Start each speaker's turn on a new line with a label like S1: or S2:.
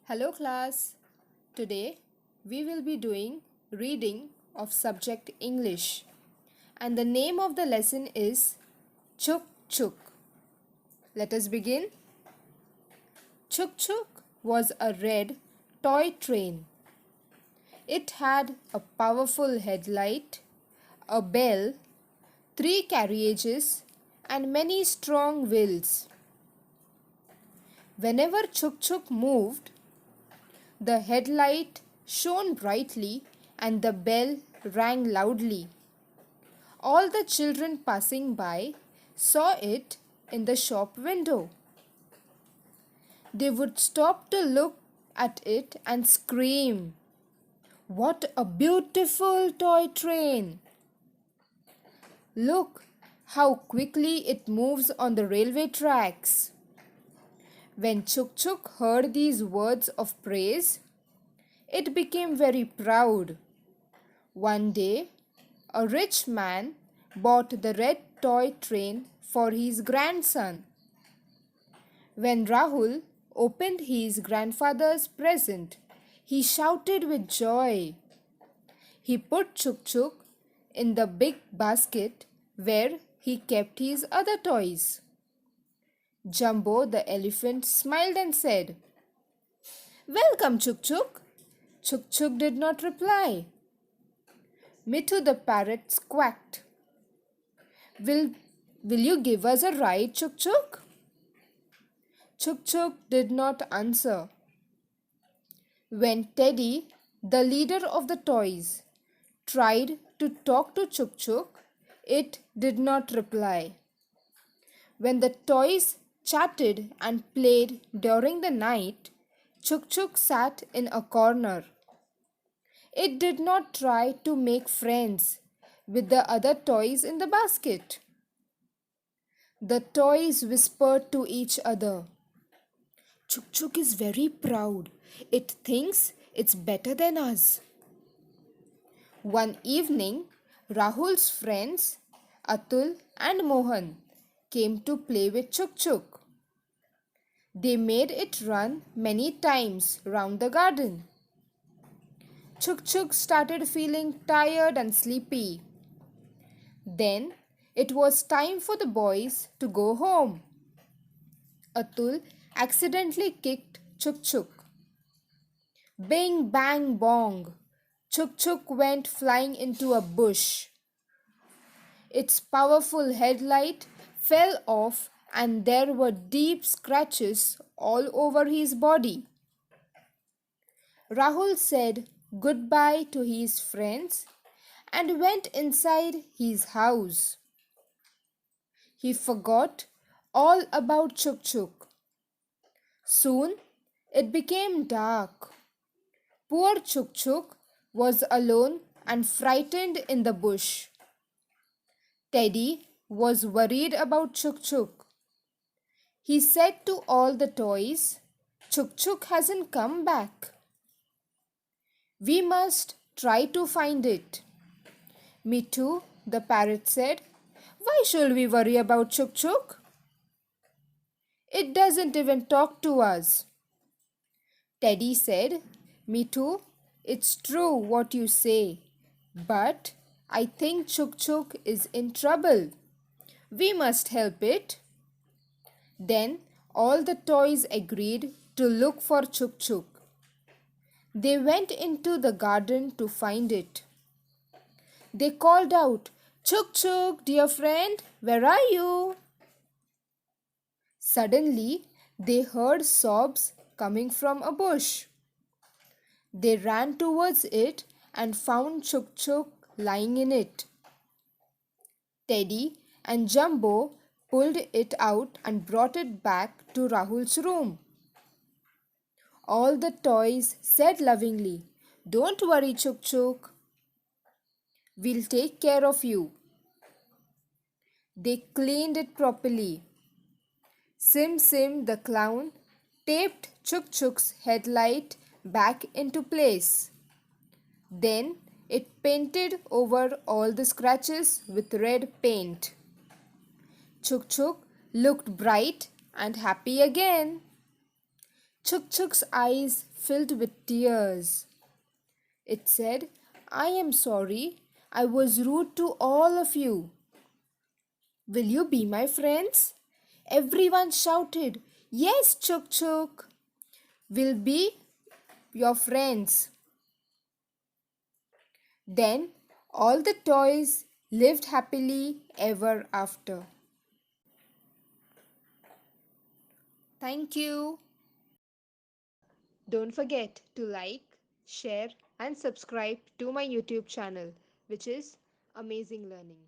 S1: Hello class. Today we will be doing reading of subject English and the name of the lesson is Chhuk Chhuk. Let us begin. Chhuk Chhuk was a red toy train. It had a powerful headlight, a bell, 3 carriages and many strong wheels. Whenever Chhuk Chhuk moved, the headlight shone brightly and the bell rang loudly. All the children passing by saw it in the shop window. They would stop to look at it and scream, "What a beautiful toy train! Look how quickly it moves on the railway tracks." When Chhuk Chhuk heard these words of praise, it became very proud. One day, a rich man bought the red toy train for his grandson. When Rahul opened his grandfather's present, he shouted with joy. He put Chhuk Chhuk in the big basket where he kept his other toys. Jumbo the elephant smiled and said, "Welcome, Chhuk Chhuk." Chhuk Chhuk did not reply. Mithu the parrot quacked, Will you give us a ride, Chhuk Chhuk?" Chhuk Chhuk did not answer. When Teddy, the leader of the toys, tried to talk to Chhuk Chhuk, it did not reply. When the toys chatted and played during the night, Chhuk Chhuk sat in a corner. It did not try to make friends with the other toys in the basket. The toys whispered to each other, "Chhuk Chhuk is very proud. It thinks it's better than us." One evening, Rahul's friends, Atul and Mohan, came to play with Chhuk Chhuk. They made it run many times round the garden. Chhuk Chhuk started feeling tired and sleepy. Then it was time for the boys to go home. Atul accidentally kicked Chhuk Chhuk. Bing bang bong, Chhuk Chhuk went flying into a bush. Its powerful headlight fell off and there were deep scratches all over his body. Rahul said goodbye to his friends and went inside his house. He forgot all about Chhuk Chhuk. Soon it became dark. Poor Chhuk Chhuk was alone and frightened in the bush. Teddy was worried about Chhuk Chhuk. He said to all the toys, "Chhuk Chhuk hasn't come back. We must try to find it." "Mithu," the parrot said, "why should we worry about Chhuk Chhuk? It doesn't even talk to us." Teddy said, "Mithu, it's true what you say, but I think Chhuk Chhuk is in trouble. We must help it." Then all the toys agreed to look for Chhuk Chhuk. They went into the garden to find it. They called out, "Chhuk Chhuk, dear friend, where are you?" Suddenly they heard sobs coming from a bush. They ran towards it and found Chhuk Chhuk lying in it. Teddy and Jumbo pulled it out and brought it back to Rahul's room. All the toys said lovingly, "Don't worry, Chhuk Chhuk. We'll take care of you." They cleaned it properly. Sim Sim the clown taped Chhuk Chhuk's headlight back into place. Then it painted over all the scratches with red paint. Chhuk Chhuk looked bright and happy again. Chhuk Chhuk's eyes filled with tears. It said, I am sorry. I was rude to all of you. Will you be my friends? Everyone shouted, Yes, Chhuk Chhuk. We'll be your friends. Then all the toys lived happily ever after. Thank you. Don't forget to like, share, and subscribe to my YouTube channel, which is Amazing Learning.